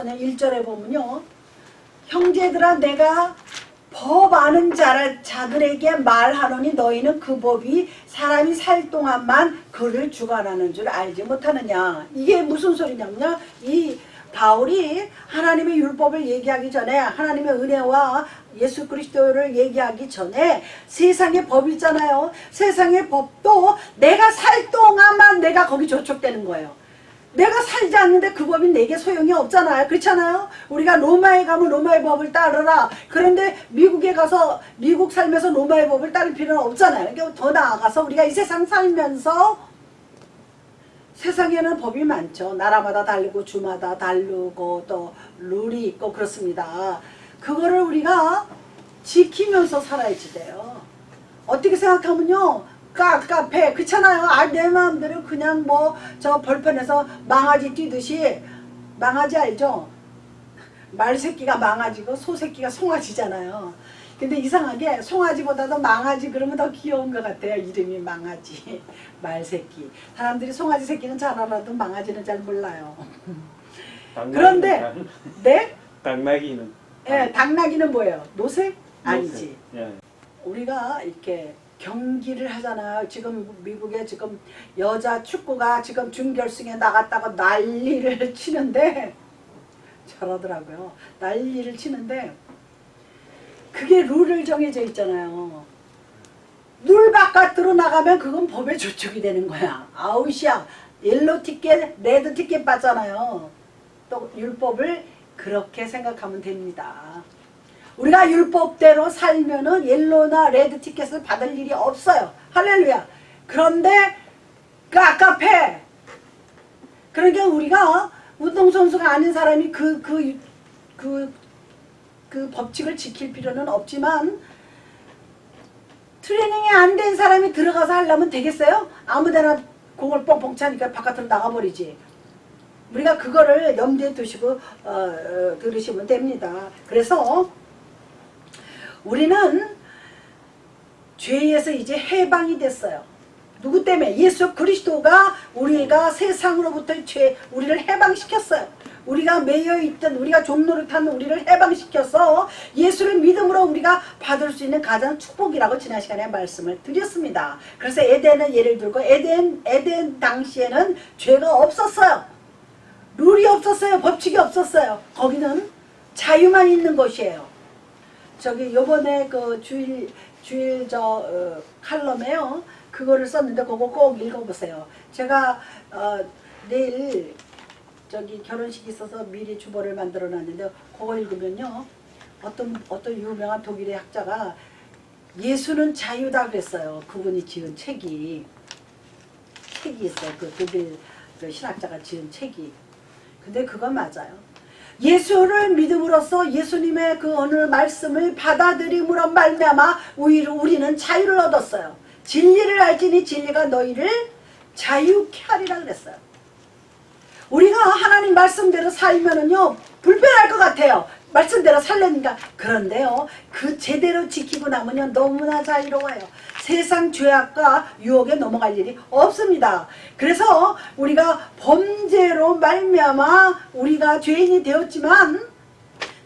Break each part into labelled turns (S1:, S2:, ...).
S1: 1절에 보면요, 형제들아 내가 법 아는 자들에게 말하노니 너희는 그 법이 사람이 살 동안만 그를 주관하는 줄 알지 못하느냐. 이게 무슨 소리냐면요, 이 바울이 하나님의 율법을 얘기하기 전에, 하나님의 은혜와 예수 그리스도를 얘기하기 전에 세상의 법이 있잖아요. 세상의 법도 내가 살 동안만 내가 거기 저촉되는 거예요. 내가 살지 않는데 그 법이 내게 소용이 없잖아요. 그렇잖아요. 우리가 로마에 가면 로마의 법을 따르라. 그런데 미국에 가서 미국 살면서 로마의 법을 따를 필요는 없잖아요. 그러니까 더 나아가서 우리가 이 세상 살면서, 세상에는 법이 많죠. 나라마다 다르고 주마다 다르고 또 룰이 있고 그렇습니다. 그거를 우리가 지키면서 살아야지 돼요. 어떻게 생각하면요, 카페 그렇잖아요. 내 마음대로 그냥 뭐 저 벌판에서 망아지 뛰듯이, 망아지 알죠? 말새끼가 망아지고 소새끼가 송아지잖아요. 근데 이상하게 송아지보다도 망아지 그러면 더 귀여운 것 같아요. 이름이 망아지, 말새끼. 사람들이 송아지 새끼는 잘 알아도 망아지는 잘 몰라요. 그런데 네?
S2: 당나귀는?
S1: 예, 당나귀는 뭐예요? 노새? 아니지.
S2: 예.
S1: 우리가 이렇게 경기를 하잖아요. 지금 미국에 지금 여자 축구가 지금 준결승에 나갔다고 난리를 치는데, 저러더라고요. 난리를 치는데 그게 룰을 정해져 있잖아요. 룰 바깥으로 나가면 그건 법에 저촉이 되는 거야. 아웃이야. 옐로 티켓, 레드 티켓 받잖아요. 또 율법을 그렇게 생각하면 됩니다. 우리가 율법대로 살면은 옐로나 레드 티켓을 받을 일이 없어요. 할렐루야. 그런데 그 아까패, 그러니까 우리가 운동선수가 아닌 사람이 그 법칙을 지킬 필요는 없지만, 트레이닝이 안 된 사람이 들어가서 하려면 되겠어요? 아무데나 공을 뻥뻥 차니까 바깥으로 나가버리지. 우리가 그거를 염두에 두시고 들으시면 됩니다. 그래서 우리는 죄에서 이제 해방이 됐어요. 누구 때문에? 예수 그리스도가 우리가 세상으로부터 우리를 해방시켰어요. 우리가 매여있던, 우리가 종노릇하는 우리를 해방시켜서 예수를 믿음으로 우리가 받을 수 있는 가장 축복이라고 지난 시간에 말씀을 드렸습니다. 그래서 에덴은 예를 들고, 에덴 당시에는 죄가 없었어요. 룰이 없었어요. 법칙이 없었어요. 거기는 자유만 있는 것이에요. 저기 요번에 그 주일 칼럼에요, 그거를 썼는데 그거 꼭 읽어보세요. 제가 내일 저기 결혼식이 있어서 미리 주보를 만들어 놨는데, 그거 읽으면요, 어떤 유명한 독일의 학자가 예수는 자유다 그랬어요. 그분이 지은 책이 있어요. 그 독일 그 신학자가 지은 책이. 근데 그건 맞아요. 예수를 믿음으로써 예수님의 그 어느 말씀을 받아들임으로 말미암아 우리는 자유를 얻었어요. 진리를 알지니 진리가 너희를 자유케 하리라 그랬어요. 우리가 하나님 말씀대로 살면은요, 불편할 것 같아요. 말씀대로 살려니까. 그런데요, 그 제대로 지키고 나면요, 너무나 자유로워요. 세상 죄악과 유혹에 넘어갈 일이 없습니다. 그래서 우리가 범죄로 말미암아 우리가 죄인이 되었지만,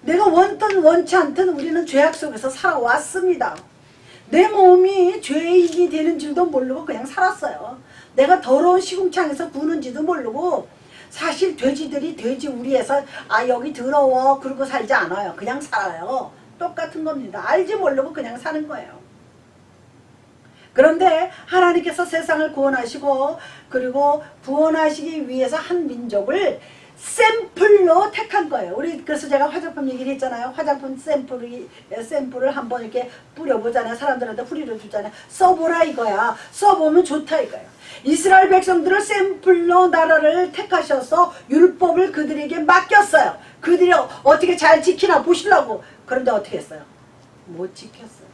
S1: 내가 원든 원치 않든 우리는 죄악 속에서 살아왔습니다. 내 몸이 죄인이 되는 줄도 모르고 그냥 살았어요. 내가 더러운 시궁창에서 구는지도 모르고, 사실 돼지들이 돼지 우리에서 여기 더러워 그러고 살지 않아요. 그냥 살아요. 똑같은 겁니다. 알지 모르고 그냥 사는 거예요. 그런데 하나님께서 세상을 구원하시고, 그리고 구원하시기 위해서 한 민족을 샘플로 택한 거예요. 우리 그래서 제가 화장품 얘기를 했잖아요. 화장품 샘플을 한번 이렇게 뿌려보잖아요. 사람들한테 후리를 주잖아요. 써보라 이거야. 써보면 좋다 이거예요. 이스라엘 백성들을 샘플로 나라를 택하셔서 율법을 그들에게 맡겼어요. 그들이 어떻게 잘 지키나 보시려고. 그런데 어떻게 했어요? 못 지켰어요.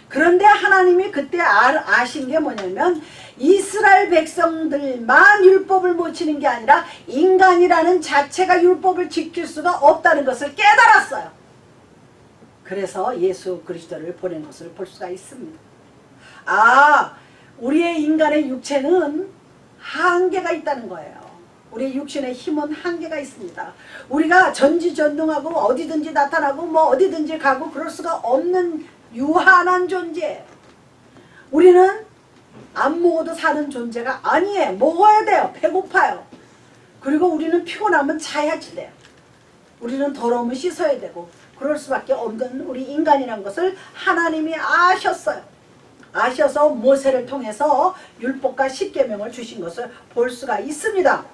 S1: 그런데 하나님이 그때 아신 게 뭐냐면, 이스라엘 백성들만 율법을 못 지키는 게 아니라 인간이라는 자체가 율법을 지킬 수가 없다는 것을 깨달았어요. 그래서 예수 그리스도를 보낸 것을 볼 수가 있습니다. 우리의 인간의 육체는 한계가 있다는 거예요. 우리 육신의 힘은 한계가 있습니다. 우리가 전지전능하고 어디든지 나타나고 뭐 어디든지 가고 그럴 수가 없는 유한한 존재. 우리는 안 먹어도 사는 존재가 아니에요. 먹어야 돼요. 배고파요. 그리고 우리는 피곤하면 자야지 돼요. 우리는 더러우면 씻어야 되고 그럴 수밖에 없는 우리 인간이라는 것을 하나님이 아셨어요. 아셔서 모세를 통해서 율법과 십계명을 주신 것을 볼 수가 있습니다.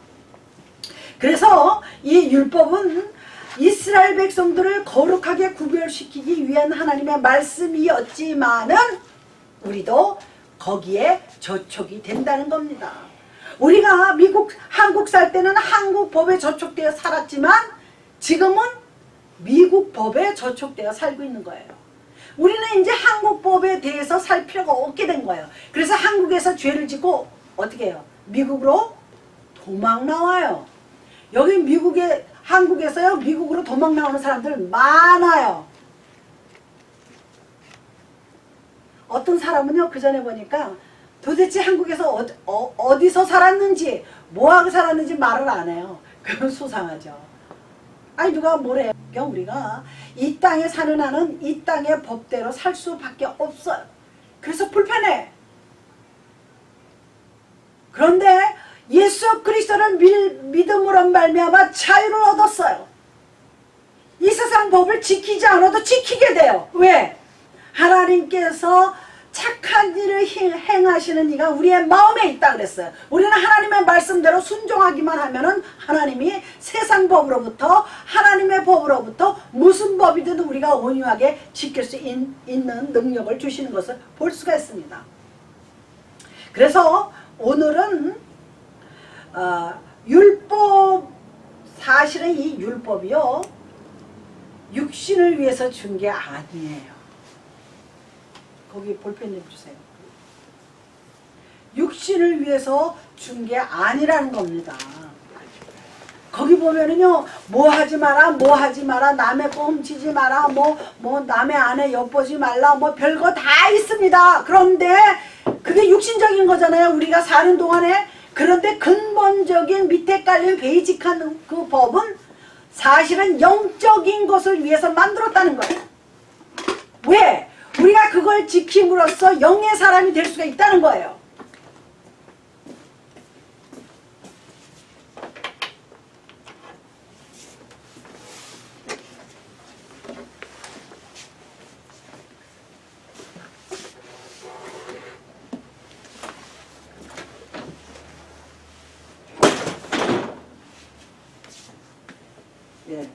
S1: 그래서 이 율법은 이스라엘 백성들을 거룩하게 구별시키기 위한 하나님의 말씀이었지만은 우리도 거기에 저촉이 된다는 겁니다. 우리가 한국 살 때는 한국 법에 저촉되어 살았지만 지금은 미국 법에 저촉되어 살고 있는 거예요. 우리는 이제 한국 법에 대해서 살 필요가 없게 된 거예요. 그래서 한국에서 죄를 짓고 어떻게 해요? 미국으로 도망 나와요. 여기 한국에서요, 미국으로 도망 나오는 사람들 많아요. 어떤 사람은요, 그 전에 보니까 도대체 한국에서 어디서 살았는지, 뭐하고 살았는지 말을 안 해요. 그건 수상하죠. 아니, 누가 뭐래요? 우리가 이 땅에 사는 한은 이 땅의 법대로 살 수밖에 없어요. 그래서 불편해. 그런데 예수 그리스도를 믿음으로 말미암아 자유를 얻었어요. 이 세상 법을 지키지 않아도 지키게 돼요. 왜? 하나님께서 착한 일을 행하시는 이가 우리의 마음에 있다 그랬어요. 우리는 하나님의 말씀대로 순종하기만 하면은 하나님이 세상 법으로부터 하나님의 법으로부터 무슨 법이든 우리가 온유하게 지킬 수 있는 능력을 주시는 것을 볼 수가 있습니다. 그래서 오늘은 율법, 사실은 이 율법이요 육신을 위해서 준 게 아니에요. 거기 볼펜 좀 주세요. 육신을 위해서 준 게 아니라는 겁니다. 거기 보면은요, 뭐 하지 마라, 뭐 하지 마라, 남의 거 훔치지 마라, 뭐 남의 아내 엿보지 말라, 뭐 별거 다 있습니다. 그런데 그게 육신적인 거잖아요. 우리가 사는 동안에. 그런데 근본적인 밑에 깔린 베이직한 그 법은 사실은 영적인 것을 위해서 만들었다는 거예요. 왜? 우리가 그걸 지킴으로써 영의 사람이 될 수가 있다는 거예요. 예.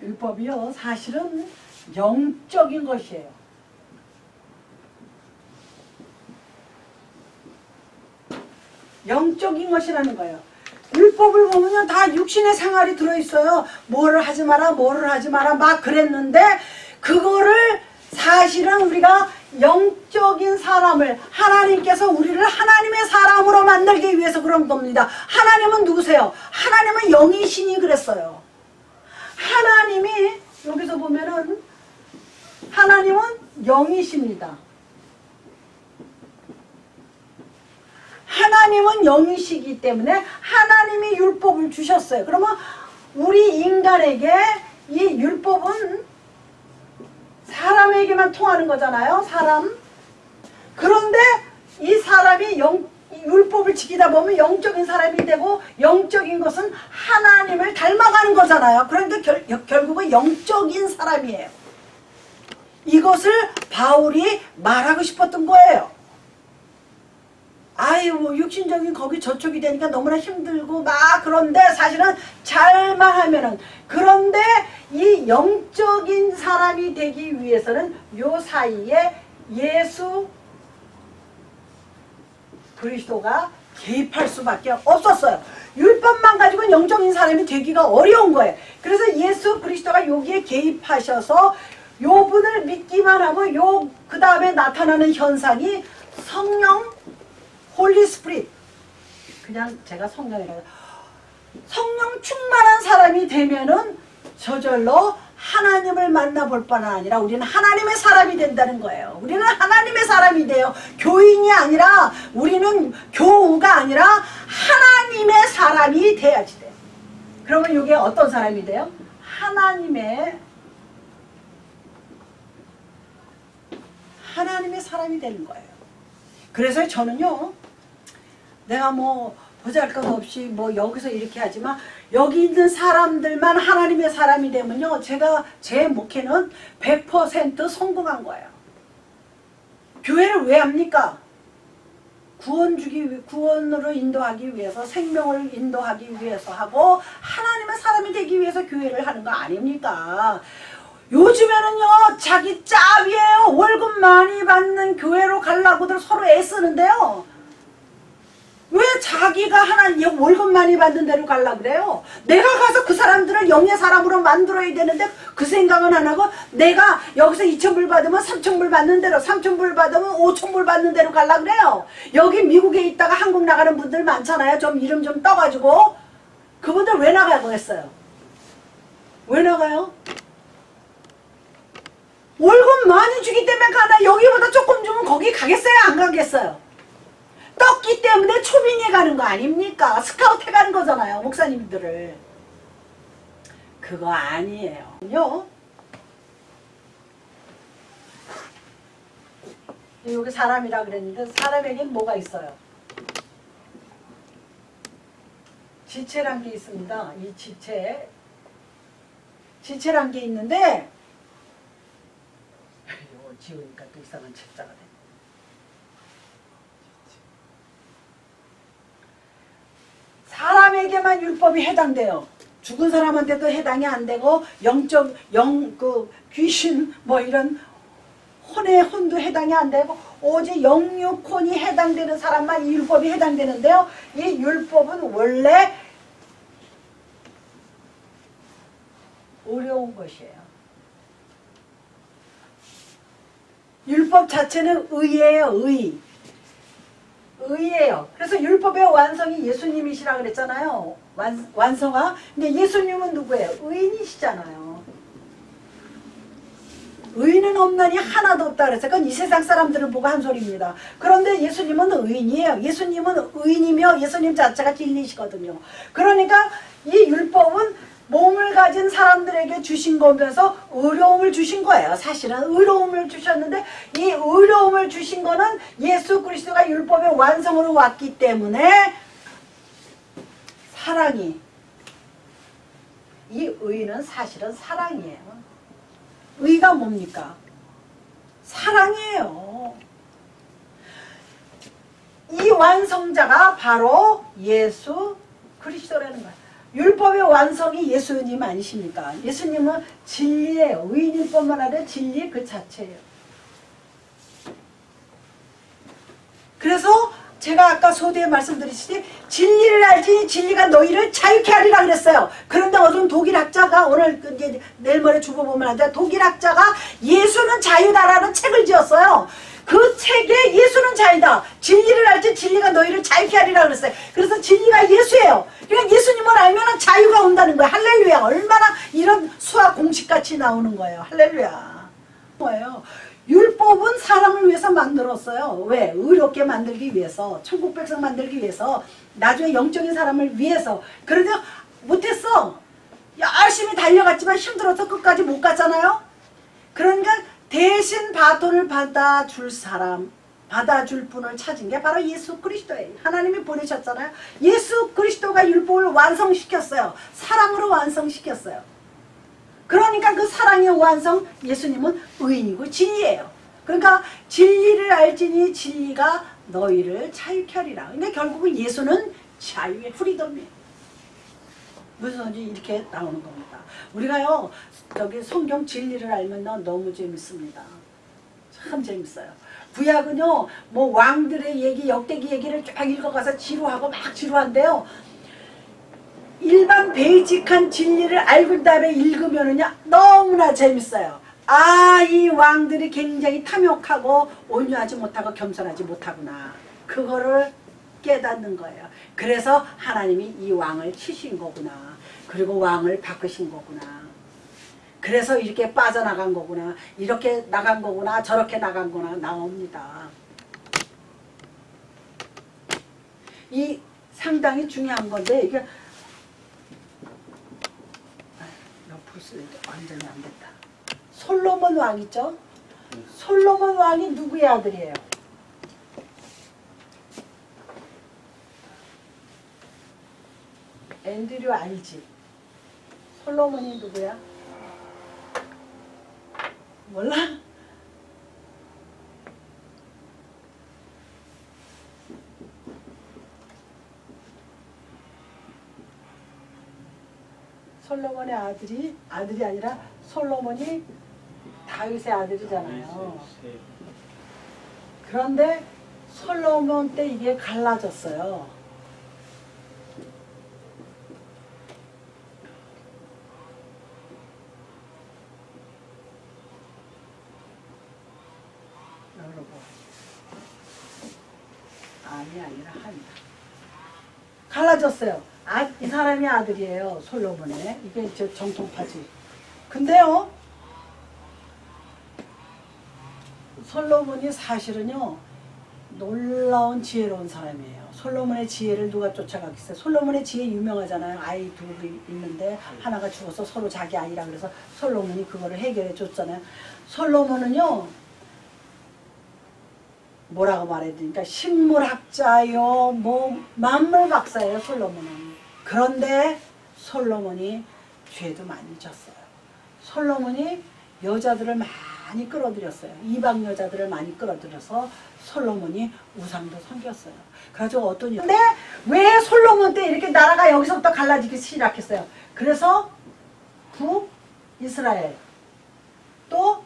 S1: 율법이요 사실은 영적인 것이에요. 영적인 것이라는 거예요. 율법을 보면 다 육신의 생활이 들어있어요. 뭐를 하지 마라, 뭐를 하지 마라 막 그랬는데 그거를 사실은 우리가 영적인 사람을 하나님께서 우리를 하나님의 사람으로 만들기 위해서 그런 겁니다. 하나님은 누구세요? 하나님은 영이시니 그랬어요. 하나님이 여기서 보면은 하나님은 영이십니다. 하나님은 영이시기 때문에 하나님이 율법을 주셨어요. 그러면 우리 인간에게 이 율법은 사람에게만 통하는 거잖아요. 사람. 그런데 이 사람이 율법을 지키다 보면 영적인 사람이 되고 영적인 것은 하나님을 닮아가는 거잖아요. 그러니까 결국은 영적인 사람이에요. 이것을 바울이 말하고 싶었던 거예요. 아유 뭐 육신적인 거기 저촉이 되니까 너무나 힘들고 막 그런데 사실은 잘만 하면은 그런데 이 영적인 사람이 되기 위해서는 요 사이에 예수 그리스도가 개입할 수밖에 없었어요. 율법만 가지고는 영적인 사람이 되기가 어려운 거예요. 그래서 예수 그리스도가 여기에 개입하셔서 요 분을 믿기만 하면 그 다음에 나타나는 현상이 성령 홀리 스피릿, 그냥 제가 성령이라고 성령 충만한 사람이 되면은 저절로 하나님을 만나볼 뿐 아니라 우리는 하나님의 사람이 된다는 거예요. 우리는 하나님의 사람이 돼요. 교인이 아니라, 우리는 교우가 아니라 하나님의 사람이 돼야지 돼요. 그러면 이게 어떤 사람이 돼요? 하나님의 사람이 되는 거예요. 그래서 저는요, 내가 뭐 보잘것없이 뭐 여기서 이렇게 하지만 여기 있는 사람들만 하나님의 사람이 되면요, 제가 제 목회는 100% 성공한 거예요. 교회를 왜 합니까? 구원으로 인도하기 위해서, 생명을 인도하기 위해서 하고 하나님의 사람이 되기 위해서 교회를 하는 거 아닙니까? 요즘에는요, 자기 짭이에요. 월급 많이 받는 교회로 가려고들 서로 애쓰는데요, 왜 자기가 하나님 월급 많이 받는 데로 가려고 그래요? 내가 가서 그 사람들을 영의 사람으로 만들어야 되는데 그 생각은 안 하고, 내가 여기서 2,000불 받으면 3,000불 받는 대로, 3,000불 받으면 5,000불 받는 대로 가려고 그래요. 여기 미국에 있다가 한국 나가는 분들 많잖아요. 좀 이름 좀 떠가지고. 그분들 왜 나가고 했어요? 왜 나가요? 월급 많이 주기 때문에 가나? 여기보다 조금 주면 거기 가겠어요? 안 가겠어요? 떴기 때문에 초빙해 가는 거 아닙니까? 스카우트 해가는 거잖아요, 목사님들을. 그거 아니에요. 여기 사람이라 그랬는데, 사람에겐 뭐가 있어요? 지체란 게 있습니다. 이 지체란 게 있는데, 이거 지우니까 또 이상한 책자가 돼. 사람에게만 율법이 해당돼요. 죽은 사람한테도 해당이 안 되고, 귀신, 뭐 이런 혼도 해당이 안 되고, 오직 영육혼이 해당되는 사람만 이 율법이 해당되는데요. 이 율법은 원래 어려운 것이에요. 율법 자체는 의예요, 의예요. 그래서 율법의 완성이 예수님이시라 그랬잖아요. 완성화. 근데 예수님은 누구예요? 의인이시잖아요. 의인은 없나니 하나도 없다 그랬어요. 그건 이 세상 사람들을 보고 한 소리입니다. 그런데 예수님은 의인이에요. 예수님은 의인이며 예수님 자체가 진리시거든요. 그러니까 이 율법은 몸을 가진 사람들에게 주신 거면서 의로움을 주신 거예요. 사실은 의로움을 주셨는데, 이 의로움을 주신 거는 예수 그리스도가 율법의 완성으로 왔기 때문에 사랑이, 이 의는 사실은 사랑이에요. 의가 뭡니까? 사랑이에요. 이 완성자가 바로 예수 그리스도라는 거예요. 율법의 완성이 예수님 아니십니까? 예수님은 진리예요. 의인일 뿐만 아니라 진리 그 자체예요. 그래서 제가 아까 소대에 말씀드렸듯이 진리를 알지 진리가 너희를 자유케 하리라 그랬어요. 그런데 어떤 독일학자가, 오늘 이제 내일 모레 주보 보면 안 돼, 독일학자가 예수는 자유다라는 책을 지었어요. 그 책에 예수는 자유다, 진리를 알지 진리가 너희를 자유케 하리라 그랬어요. 그래서 진리가 예수예요. 그러니까 예수님을 알면 자유가 온다는 거예요. 할렐루야. 얼마나 이런 수학 공식같이 나오는 거예요. 할렐루야. 뭐예요? 율법은 사람을 위해서 만들었어요. 왜? 의롭게 만들기 위해서, 천국 백성 만들기 위해서, 나중에 영적인 사람을 위해서. 그런데 못했어. 열심히 달려갔지만 힘들어서 끝까지 못 갔잖아요. 그러니까 대신 바톤을 받아줄 사람, 받아줄 분을 찾은 게 바로 예수 그리스도예요. 하나님이 보내셨잖아요. 예수 그리스도가 율법을 완성시켰어요. 사랑으로 완성시켰어요. 그러니까 그 사랑의 완성, 예수님은 의인이고 진리예요. 그러니까 진리를 알지니 진리가 너희를 자유케 하리라. 그러니까 결국은 예수는 자유의 프리덤이에요. 무슨 이렇게 나오는 겁니다. 우리가요, 저기 성경 진리를 알면 너무 재밌습니다. 참 재밌어요. 구약은요, 뭐 왕들의 얘기, 역대기 얘기를 쫙 읽어가서 지루하고 막 지루한데요, 일반 베이직한 진리를 알고 다음에 읽으면은요 너무나 재밌어요. 아, 이 왕들이 굉장히 탐욕하고 온유하지 못하고 겸손하지 못하구나. 그거를 깨닫는 거예요. 그래서 하나님이 이 왕을 치신 거구나. 그리고 왕을 바꾸신 거구나. 그래서 이렇게 빠져나간 거구나. 이렇게 나간 거구나. 저렇게 나간 거나 나옵니다. 이 상당히 중요한 건데 이게 옆으로 쓰니까 완전히 안 됐다. 솔로몬 왕 있죠? 솔로몬 왕이 누구의 아들이에요? 앤드류 알지? 솔로몬이 누구야? 몰라? 솔로몬의 아들이 아니라 솔로몬이 다윗의 아들이잖아요. 그런데 솔로몬 때 이게 갈라졌어요. 여러분, 아니 아니라 한이다. 갈라졌어요. 이 사람이 아들이에요. 솔로몬의. 이게 저 정통파지. 근데요, 솔로몬이 사실은요 놀라운 지혜로운 사람이에요. 솔로몬의 지혜를 누가 쫓아가겠어요? 솔로몬의 지혜 유명하잖아요. 아이 둘이 있는데 하나가 죽어서 서로 자기 아이라 그래서 솔로몬이 그거를 해결해 줬잖아요. 솔로몬은요 뭐라고 말해야 되니까 식물학자요 뭐 만물 박사예요. 솔로몬은. 그런데 솔로몬이 죄도 많이 졌어요. 솔로몬이 여자들을 많이 끌어들였어요. 이방 여자들을 많이 끌어들여서 솔로몬이 우상도 섬겼어요. 그래가지고 어떤 일. 근데 왜 솔로몬 때 이렇게 나라가 여기서부터 갈라지기 시작했어요? 그래서 북이스라엘 또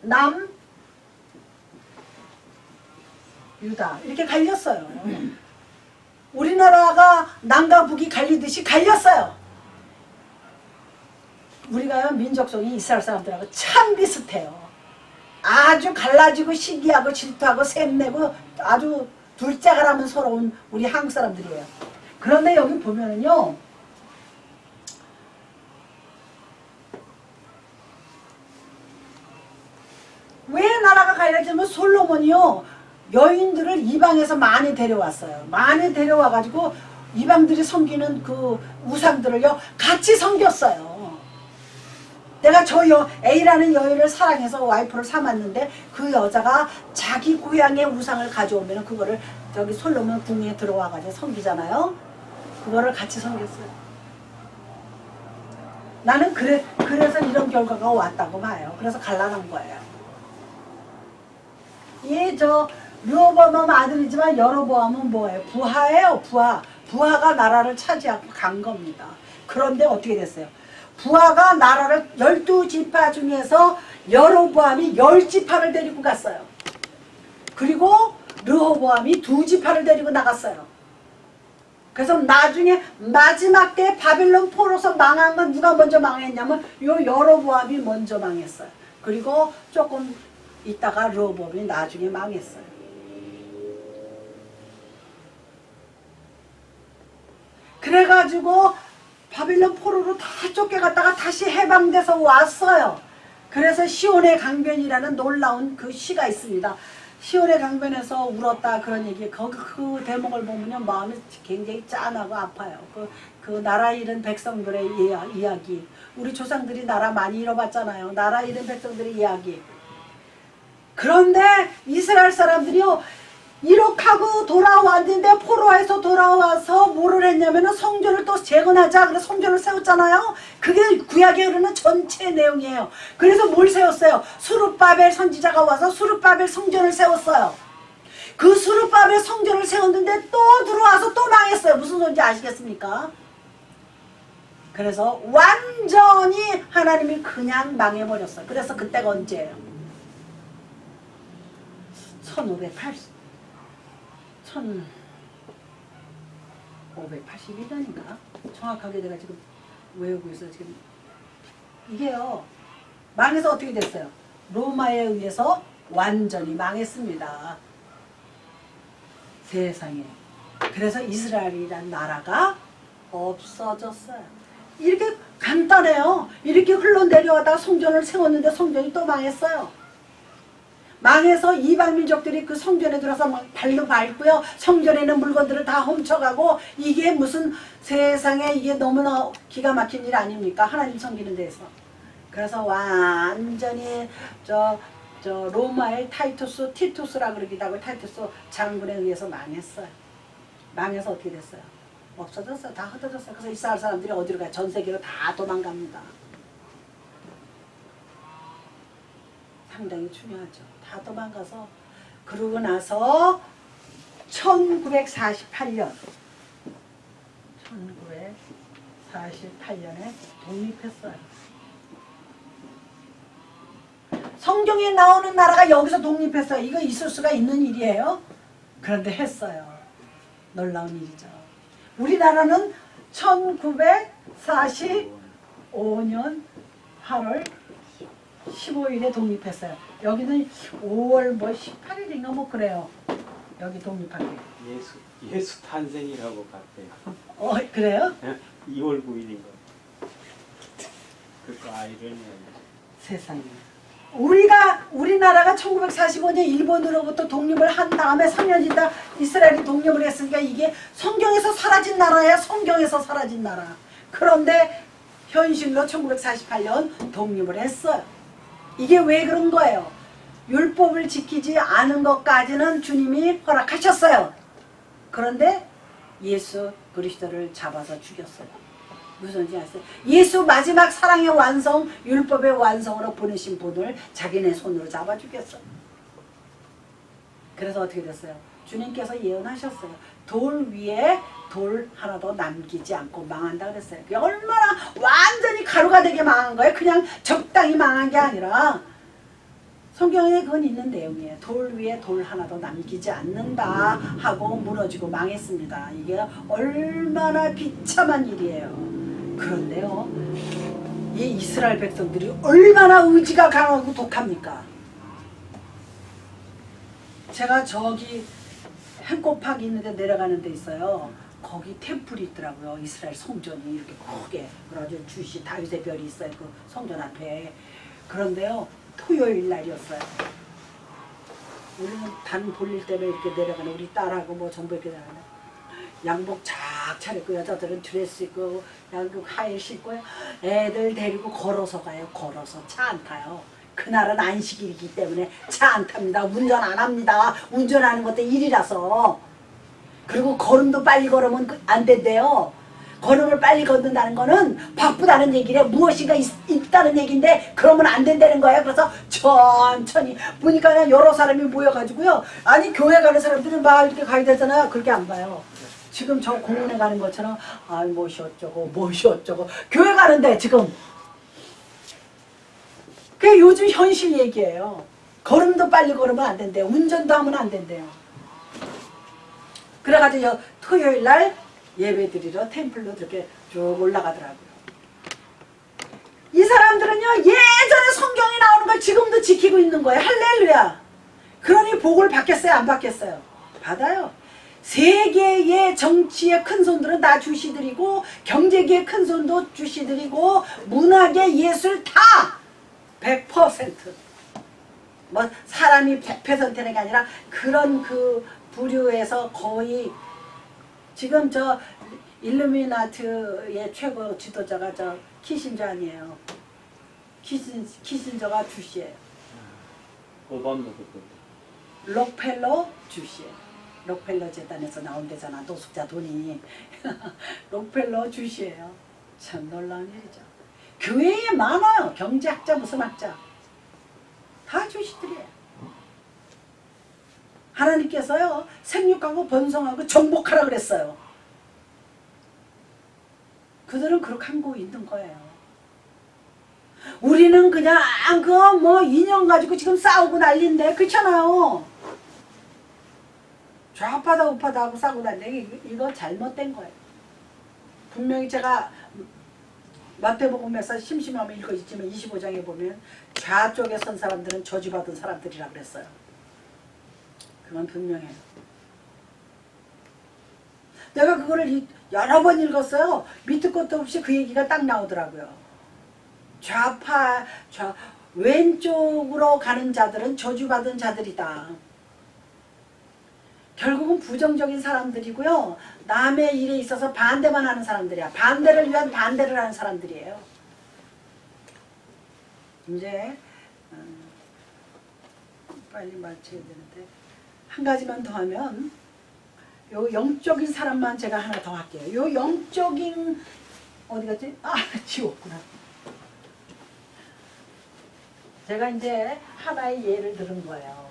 S1: 남 유다 이렇게 갈렸어요. 우리나라가 남과 북이 갈리듯이 갈렸어요. 우리가요 민족성이 이스라엘 사람들하고 참 비슷해요. 아주 갈라지고 시기하고 질투하고 샘내고 아주 둘째가라면 서러운 우리 한국 사람들이에요. 그런데 여기 보면은요 왜 나라가 갈라지면 솔로몬이요 여인들을 이방에서 많이 데려왔어요. 많이 데려와가지고 이방들이 섬기는 그 우상들을요 같이 섬겼어요. 내가 저 A라는 여인을 사랑해서 와이프를 삼았는데 그 여자가 자기 고향의 우상을 가져오면 그거를 저기 솔로몬 궁에 들어와가지고 섬기잖아요. 그거를 같이 섬겼어요. 나는 그래서 이런 결과가 왔다고 봐요. 그래서 갈라난 거예요. 저 르호보암은 아들이지만 여로보암은 뭐예요? 부하예요. 부하가 나라를 차지하고 간 겁니다. 그런데 어떻게 됐어요? 부하가 나라를 12지파 중에서 여로보암이 10지파를 데리고 갔어요. 그리고 르호보암이 2지파를 데리고 나갔어요. 그래서 나중에 마지막 때 바빌론 포로서 망한 건 누가 먼저 망했냐면 요 여로보암이 먼저 망했어요. 그리고 조금 있다가 르호보암이 나중에 망했어요. 그래가지고 바빌론 포로로 다 쫓겨갔다가 다시 해방돼서 왔어요. 그래서 시온의 강변이라는 놀라운 그 시가 있습니다. 시온의 강변에서 울었다 그런 얘기. 그 대목을 보면요 마음이 굉장히 짠하고 아파요. 그 나라 잃은 백성들의 이야기. 우리 조상들이 나라 많이 잃어봤잖아요. 나라 잃은 백성들의 이야기. 그런데 이스라엘 사람들이요 이렇게하고 돌아왔는데 포로에서 돌아와서 뭐를 했냐면은 성전을 또 재건하자 그래서 성전을 세웠잖아요. 그게 구약에 흐르는 전체 내용이에요. 그래서 뭘 세웠어요? 수르바벨 선지자가 와서 수르바벨 성전을 세웠어요. 그 수르바벨 성전을 세웠는데 또 들어와서 또 망했어요. 무슨 소리인지 아시겠습니까? 그래서 완전히 하나님이 그냥 망해버렸어요. 그래서 그때가 언제예요? 1582년인가? 정확하게 내가 지금 외우고 있어요. 지금 이게요 망해서 어떻게 됐어요? 로마에 의해서 완전히 망했습니다. 세상에. 그래서 이스라엘이란 나라가 없어졌어요. 이렇게 간단해요. 이렇게 흘러내려가다가 성전을 세웠는데 성전이 또 망했어요. 망해서 이방민족들이 그 성전에 들어서 막 발로 밟고요. 성전에 있는 물건들을 다 훔쳐가고, 이게 무슨 세상에 이게 너무나 기가 막힌 일 아닙니까? 하나님 섬기는 데서. 그래서 완전히 저 로마의 티투스라 그러기도 하고, 타이투스 장군에 의해서 망했어요. 망해서 어떻게 됐어요? 없어졌어요. 다 흩어졌어요. 그래서 이스라엘 사람들이 어디로 가요? 전 세계로 다 도망갑니다. 상당히 중요하죠. 다 도망가서, 그러고 나서 1948년에 독립했어요. 성경에 나오는 나라가 여기서 독립했어요. 이거 있을 수가 있는 일이에요. 그런데 했어요. 놀라운 일이죠. 우리나라는 1945년 8월 15일에 독립했어요. 여기는 5월 18일인가 뭐 그래요. 여기 독립한 게.
S2: 예수 탄생이라고 봤대요.
S1: 그래요?
S2: 2월 9일인 거. 그거 아이러니야.
S1: 세상에. 우리나라가 1945년 일본으로부터 독립을 한 다음에 3년 있다 이스라엘이 독립을 했으니까 이게 성경에서 사라진 나라예요. 성경에서 사라진 나라. 그런데 현실로 1948년 독립을 했어요. 이게 왜 그런 거예요? 율법을 지키지 않은 것까지는 주님이 허락하셨어요. 그런데 예수 그리스도를 잡아서 죽였어요. 무슨 소리 아세요? 예수 마지막 사랑의 완성, 율법의 완성으로 보내신 분을 자기네 손으로 잡아 죽였어요. 그래서 어떻게 됐어요? 주님께서 예언하셨어요. 돌 위에 돌 하나도 남기지 않고 망한다 그랬어요. 그게 얼마나 완전히 가루가 되게 망한 거예요. 그냥 적당히 망한 게 아니라 성경에 그건 있는 내용이에요. 돌 위에 돌 하나도 남기지 않는다 하고 무너지고 망했습니다. 이게 얼마나 비참한 일이에요. 그런데요, 이 이스라엘 백성들이 얼마나 의지가 강하고 독합니까? 제가 저기 행코팍이 있는데 내려가는 데 있어요. 거기 템플이 있더라고요. 이스라엘 성전이 이렇게 크게. 그래가지고 주시 다윗의 별이 있어요. 그 성전 앞에. 그런데요, 토요일 날이었어요. 우리는 단 볼일 때문에 이렇게 내려가는, 우리 딸하고 뭐 전부 이렇게 내려가는, 양복 쫙 차려입고 여자들은 드레스 입고 양복 하일 신고 애들 데리고 걸어서 가요. 걸어서. 차 안 타요. 그날은 안식일이기 때문에 차 안 탑니다. 운전 안 합니다. 운전하는 것도 일이라서. 그리고 걸음도 빨리 걸으면 안 된대요. 걸음을 빨리 걷는다는 거는 바쁘다는 얘기래. 무엇인가 있다는 얘기인데 그러면 안 된다는 거예요. 그래서 천천히 보니까 그냥 여러 사람이 모여가지고요. 아니 교회 가는 사람들은 막 이렇게 가야 되잖아요. 그렇게 안 가요. 지금 저 공원에 가는 것처럼 무엇이 어쩌고 교회 가는데 지금 그게 요즘 현실 얘기예요. 걸음도 빨리 걸으면 안 된대요. 운전도 하면 안 된대요. 그래가지고 토요일 날 예배 드리러 템플로 이렇게 쭉 올라가더라고요. 이 사람들은요, 예전에 성경이 나오는 걸 지금도 지키고 있는 거예요. 할렐루야. 그러니 복을 받겠어요? 안 받겠어요? 받아요. 세계의 정치의 큰손들은 다 주시드리고, 경제계의 큰손도 주시드리고, 문학의 예술 다 100%. 뭐 사람이 100%는 게 아니라 그런 그 부류에서 거의 지금 저 일루미나트의 최고 지도자가 저 키신저 아니에요. 키신저가 주시예요.
S2: 오바마도 그거.
S1: 록펠러 주시예요. 록펠러 재단에서 나온대잖아. 노숙자 돈이. 록펠러 주시예요. 참 놀라운 일이죠. 교회에 많아요. 경제학자 무슨 학자. 다 주시들이에요. 하나님께서요, 생육하고 번성하고 정복하라 그랬어요. 그들은 그렇게 하고 있는 거예요. 우리는 그냥 그 뭐 인형 가지고 지금 싸우고 난리인데, 그렇잖아요. 좌파다 우파다 하고 싸우고 난리인데 이거 잘못된 거예요. 분명히 제가 마태복음에서 심심하면 읽어지지만 25장에 보면 좌쪽에 선 사람들은 저주받은 사람들이라 그랬어요. 그건 분명해요. 내가 그거를 여러 번 읽었어요. 밑도 끝도 없이 그 얘기가 딱 나오더라고요. 왼쪽으로 가는 자들은 저주받은 자들이다. 결국은 부정적인 사람들이고요. 남의 일에 있어서 반대만 하는 사람들이야. 반대를 위한 반대를 하는 사람들이에요. 이제 빨리 마쳐야 되는데 한 가지만 더 하면 요 영적인 사람만 제가 하나 더 할게요. 요 영적인 어디 갔지? 아, 지웠구나. 제가 이제 하나의 예를 들은 거예요.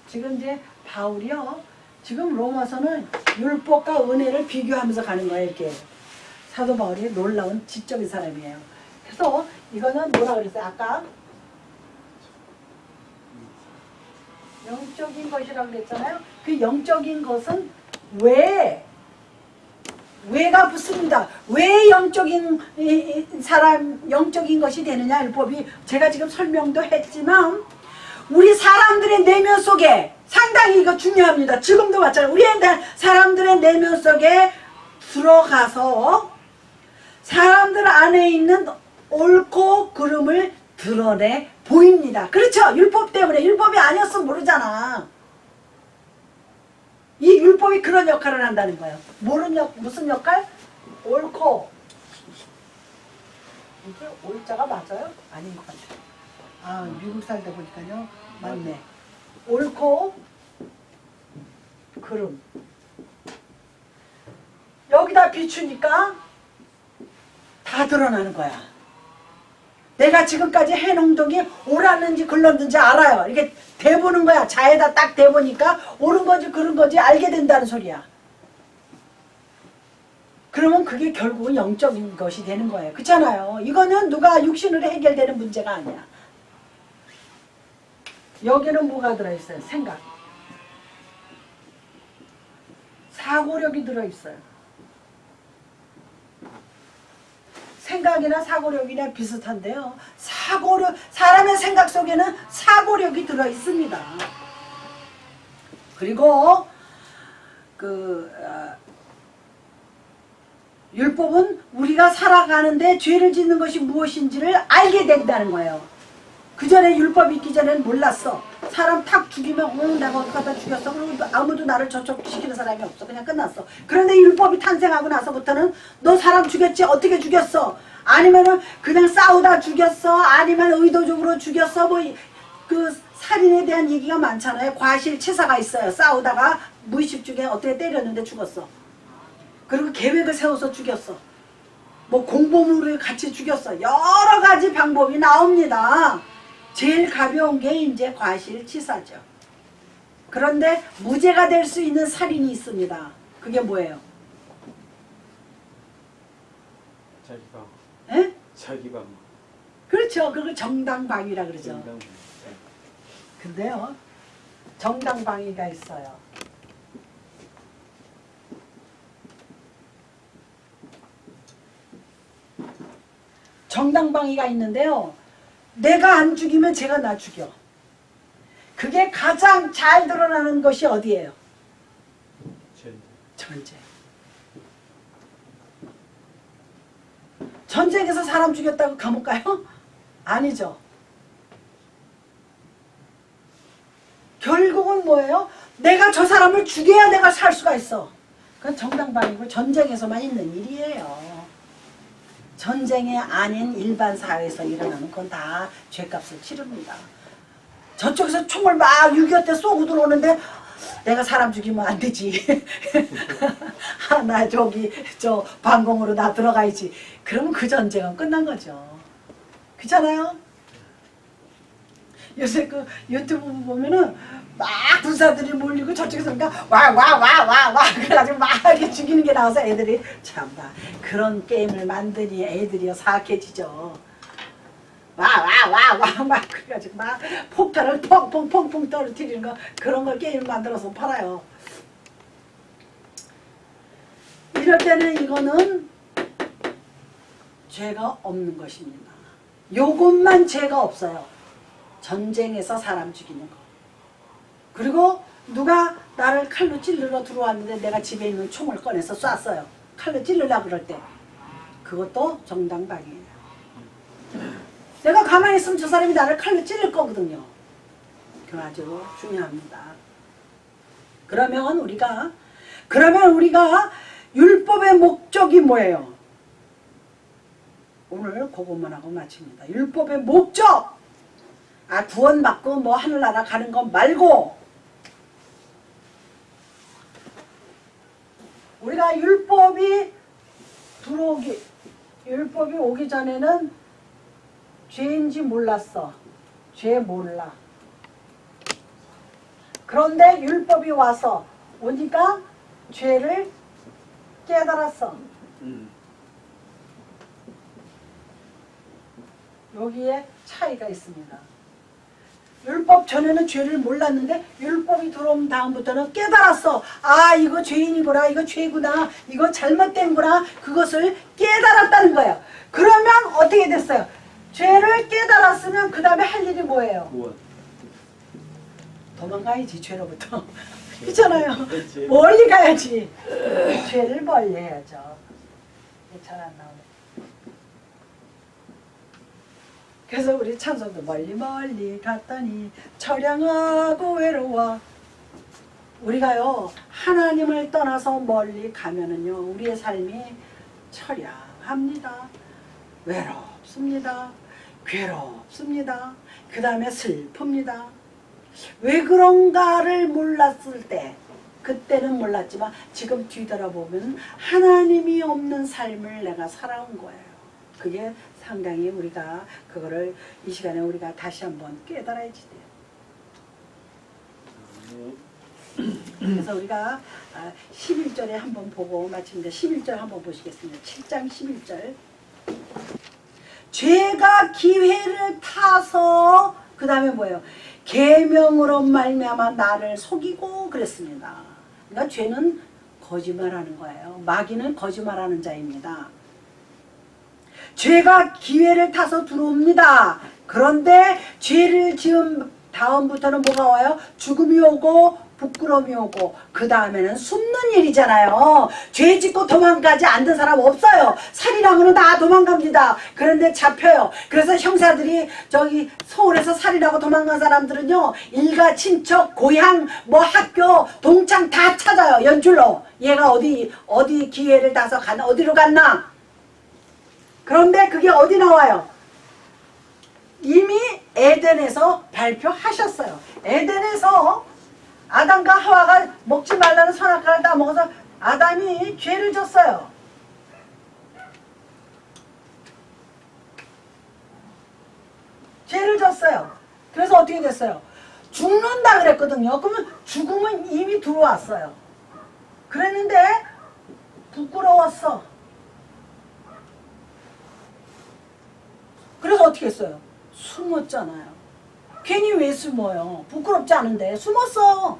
S1: 지금 이제 바울이요. 지금 로마서는 율법과 은혜를 비교하면서 가는 거예요. 이렇게. 사도 바울이 놀라운 지적인 사람이에요. 그래서 이거는 뭐라 그랬어요? 아까 영적인 것이라고 그랬잖아요. 그 영적인 것은 왜가 붙습니다. 왜 영적인 영적인 것이 되느냐 율법이 제가 지금 설명도 했지만 우리 사람들의 내면 속에 상당히 이거 중요합니다. 지금도 마찬가지로 우리 사람들의 내면 속에 들어가서 사람들 안에 있는 옳고 그름을 드러내 보입니다. 그렇죠? 율법 때문에. 율법이 아니었으면 모르잖아. 이 율법이 그런 역할을 한다는 거예요. 무슨 역할? 옳고. 이게 옳자가 맞아요? 아닌 것 같아요. 아, 미국 살다 보니까요. 맞네. 옳고 그름. 여기다 비추니까 다 드러나는 거야. 내가 지금까지 해놓은 동이 옳았는지 글렀는지 알아요. 이렇게 대보는 거야. 자에다 딱 대보니까 옳은 건지 그른 건지 알게 된다는 소리야. 그러면 그게 결국은 영적인 것이 되는 거예요. 그렇잖아요. 이거는 누가 육신으로 해결되는 문제가 아니야. 여기는 뭐가 들어있어요? 생각. 사고력이 들어있어요. 생각이나 사고력이나 비슷한데요. 사람의 생각 속에는 사고력이 들어 있습니다. 그리고 율법은 우리가 살아가는데 죄를 짓는 것이 무엇인지를 알게 된다는 거예요. 그 전에 율법이 있기 전에는 몰랐어. 사람 탁 죽이면 내가 어디 가다 죽였어. 그리고 아무도 나를 저촉시키는 사람이 없어. 그냥 끝났어. 그런데 율법이 탄생하고 나서부터는 너 사람 죽였지? 어떻게 죽였어? 아니면은 그냥 싸우다 죽였어? 아니면 의도적으로 죽였어? 그 살인에 대한 얘기가 많잖아요. 과실치사가 있어요. 싸우다가 무의식 중에 어떻게 때렸는데 죽었어. 그리고 계획을 세워서 죽였어. 뭐 공범으로 같이 죽였어. 여러 가지 방법이 나옵니다. 제일 가벼운 게 이제 과실치사죠. 그런데 무죄가 될 수 있는 살인이 있습니다. 그게 뭐예요?
S2: 자기방.
S1: 에?
S2: 자기방.
S1: 그렇죠. 그걸 정당방위라 그러죠.
S2: 정당.
S1: 근데요, 정당방위가 있어요. 정당방위가 있는데요. 내가 안 죽이면 쟤가 나 죽여. 그게 가장 잘 드러나는 것이 어디예요? 전쟁. 전쟁에서 사람 죽였다고 감옥 가요? 아니죠. 결국은 뭐예요? 내가 저 사람을 죽여야 내가 살 수가 있어. 그건 정당방위고 전쟁에서만 있는 일이에요. 전쟁이 아닌 일반 사회에서 일어나는 건 다 죄값을 치릅니다. 저쪽에서 총을 막 6.25 때 쏘고 들어오는데 내가 사람 죽이면 안 되지. 나 저 방공으로 나 들어가야지. 그러면 그 전쟁은 끝난 거죠. 그렇잖아요? 요새 그 유튜브 보면은 막 군사들이 몰리고 저쪽에서 그러니까 와 그래가지고 막 이렇게 죽이는 게 나와서 애들이 참나 그런 게임을 만드니 애들이요 사악해지죠. 막 그래가지고 막 폭탄을 펑펑 떨어뜨리는 거 그런 걸 게임 만들어서 팔아요. 이럴 때는 이거는 죄가 없는 것입니다. 요것만 죄가 없어요. 전쟁에서 사람 죽이는 거. 그리고 누가 나를 칼로 찔러러 들어왔는데 내가 집에 있는 총을 꺼내서 쐈어요. 칼로 찔르려고 그럴 때. 그것도 정당방위예요. 내가 가만히 있으면 저 사람이 나를 칼로 찔릴 거거든요. 그거 아주 중요합니다. 그러면 우리가 율법의 목적이 뭐예요? 오늘 그것만 하고 마칩니다. 율법의 목적! 구원받고 뭐 하늘나라 가는 것 말고 우리가 율법이 오기 전에는 죄인지 몰랐어. 죄 몰라. 그런데 율법이 와서 오니까 죄를 깨달았어. 여기에 차이가 있습니다. 율법 전에는 죄를 몰랐는데 율법이 들어온 다음부터는 깨달았어. 이거 죄인이구나. 이거 죄구나. 이거 잘못된구나. 그것을 깨달았다는 거예요. 그러면 어떻게 됐어요? 죄를 깨달았으면 그 다음에 할 일이 뭐예요?
S2: 구원.
S1: 도망가야지 죄로부터. 그렇잖아요. 멀리 가야지. 죄를 멀리 해야죠. 잘 안 나오네. 그래서 우리 찬송도 멀리 멀리 갔더니 처량하고 외로워. 우리가요 하나님을 떠나서 멀리 가면은요 우리의 삶이 처량합니다. 외롭습니다. 괴롭습니다. 그 다음에 슬픕니다. 왜 그런가를 몰랐을 때 그때는 몰랐지만 지금 뒤돌아보면 하나님이 없는 삶을 내가 살아온 거예요. 그게 상당히 우리가 그거를 이 시간에 우리가 다시 한번 깨달아야지 돼요. 그래서 우리가 11절에 한번 보고 마칩니다. 11절 한번 보시겠습니다. 7장 11절. 죄가 기회를 타서 그 다음에 뭐예요? 계명으로 말미암아 나를 속이고 그랬습니다. 그러니까 죄는 거짓말하는 거예요. 마귀는 거짓말하는 자입니다. 죄가 기회를 타서 들어옵니다. 그런데 죄를 지은 다음부터는 뭐가 와요? 죽음이 오고 부끄러움이 오고 그 다음에는 숨는 일이잖아요. 죄 짓고 도망가지 않는 사람 없어요. 살인하고는 다 도망갑니다. 그런데 잡혀요. 그래서 형사들이 저기 서울에서 살인하고 도망간 사람들은요 일가 친척 고향 뭐 학교 동창 다 찾아요. 연줄로 얘가 어디 기회를 타서 갔나 어디로 갔나. 그런데 그게 어디 나와요? 이미 에덴에서 발표하셨어요. 에덴에서 아담과 하와가 먹지 말라는 선악과를 다 먹어서 아담이 죄를 졌어요. 죄를 졌어요. 그래서 어떻게 됐어요? 죽는다 그랬거든요. 그러면 죽음은 이미 들어왔어요. 그랬는데 부끄러웠어. 그래서 어떻게 했어요? 숨었잖아요. 괜히 왜 숨어요? 부끄럽지 않은데 숨었어.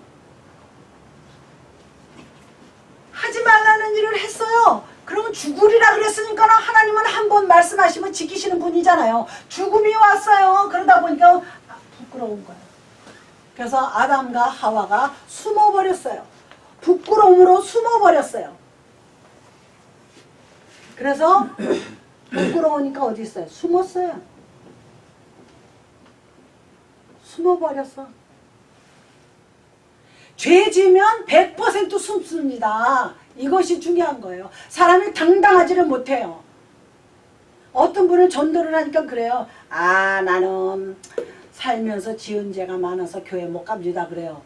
S1: 하지 말라는 일을 했어요. 그러면 죽으리라 그랬으니까 하나님은 한 번 말씀하시면 지키시는 분이잖아요. 죽음이 왔어요. 그러다 보니까 부끄러운 거예요. 그래서 아담과 하와가 숨어버렸어요. 부끄러움으로 숨어버렸어요. 그래서 부끄러우니까 어디 있어요? 숨었어요. 숨어버렸어. 죄 지면 100% 숨습니다. 이것이 중요한 거예요. 사람이 당당하지를 못해요. 어떤 분을 전도를 하니까 그래요. 나는 살면서 지은 죄가 많아서 교회 못 갑니다 그래요.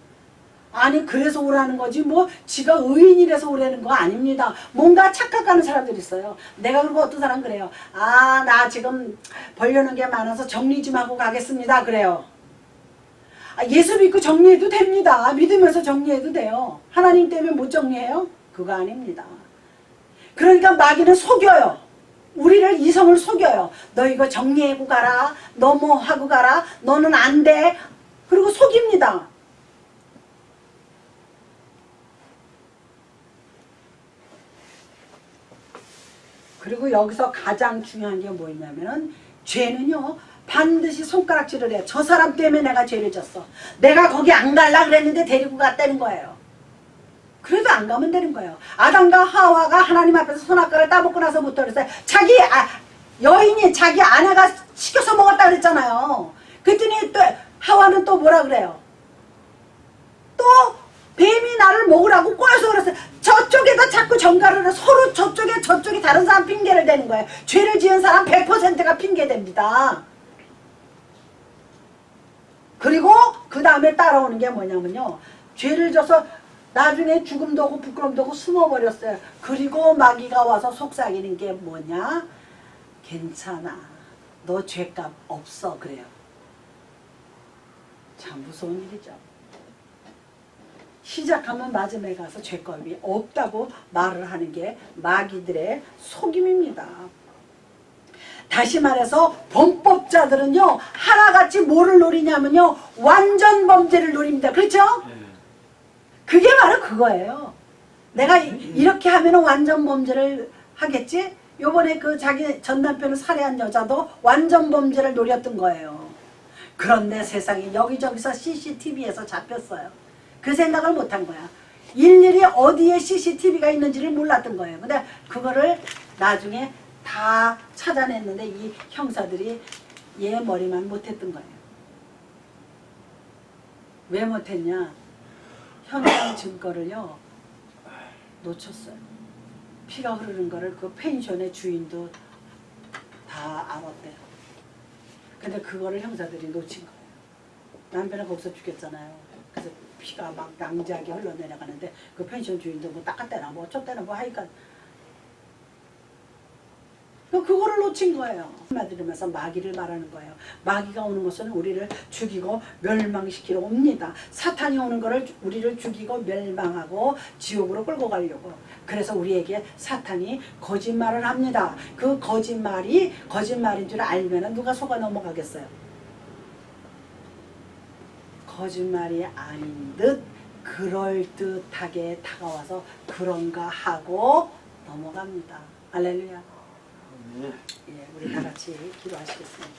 S1: 아니 그래서 오라는 거지 뭐 지가 의인이라서 오라는 거 아닙니다. 뭔가 착각하는 사람들이 있어요. 내가 그리고 어떤 사람 그래요. 나 지금 벌려는 게 많아서 정리 좀 하고 가겠습니다 그래요. 예수 믿고 정리해도 됩니다. 믿으면서 정리해도 돼요. 하나님 때문에 못 정리해요? 그거 아닙니다. 그러니까 마귀는 속여요. 우리를 이성을 속여요. 너 이거 정리하고 가라. 너 뭐 하고 가라. 너는 안 돼. 그리고 속입니다. 그리고 여기서 가장 중요한 게 뭐냐면은 죄는요 반드시 손가락질을 해. 저 사람 때문에 내가 죄를 졌어. 내가 거기 안 갈라 그랬는데 데리고 갔다는 거예요. 그래도 안 가면 되는 거예요. 아담과 하와가 하나님 앞에서 선악과를 따먹고 나서부터 그랬어요. 여인이 자기 아내가 시켜서 먹었다 그랬잖아요. 그랬더니 또 하와는 또 뭐라 그래요? 또 뱀이 나를 먹으라고 꼬여서 그랬어요. 저쪽에다 자꾸 전가를 해. 서로 저쪽에 다른 사람 핑계를 대는 거예요. 죄를 지은 사람 100%가 핑계됩니다. 그리고 그 다음에 따라오는 게 뭐냐면요. 죄를 져서 나중에 죽음도 오고 부끄럼도 오고 숨어버렸어요. 그리고 마귀가 와서 속삭이는 게 뭐냐? 괜찮아. 너 죄값 없어. 그래요. 참 무서운 일이죠. 시작하면 마지막에 가서 죄값이 없다고 말을 하는 게 마귀들의 속임입니다. 다시 말해서 범법자들은요. 하나같이 뭐를 노리냐면요. 완전 범죄를 노립니다. 그렇죠? 그게 바로 그거예요. 내가 이렇게 하면 완전 범죄를 하겠지? 요번에 그 자기 전 남편을 살해한 여자도 완전 범죄를 노렸던 거예요. 그런데 세상에 여기저기서 CCTV에서 잡혔어요. 그 생각을 못한 거야. 일일이 어디에 CCTV가 있는지를 몰랐던 거예요. 근데 그거를 나중에 다 찾아냈는데 이 형사들이 얘 머리만 못했던 거예요. 왜 못했냐? 현장 증거를요 놓쳤어요. 피가 흐르는 거를 그 펜션의 주인도 다 알았대요. 근데 그거를 형사들이 놓친 거예요. 남편은 거기서 죽였잖아요. 그래서 피가 막 낭자하게 흘러내려가는데 그 펜션 주인도 뭐 닦았대나 뭐 어쩌대나 뭐 하니까 그거를 놓친 거예요. 들으면서 마귀를 말하는 거예요. 마귀가 오는 것은 우리를 죽이고 멸망시키러 옵니다. 사탄이 오는 거를 우리를 죽이고 멸망하고 지옥으로 끌고 가려고. 그래서 우리에게 사탄이 거짓말을 합니다. 그 거짓말이 거짓말인 줄 알면 누가 속아 넘어가겠어요? 거짓말이 아닌 듯 그럴듯하게 다가와서 그런가 하고 넘어갑니다. 할렐루야. 예, 우리 다 같이 기도하시겠습니다.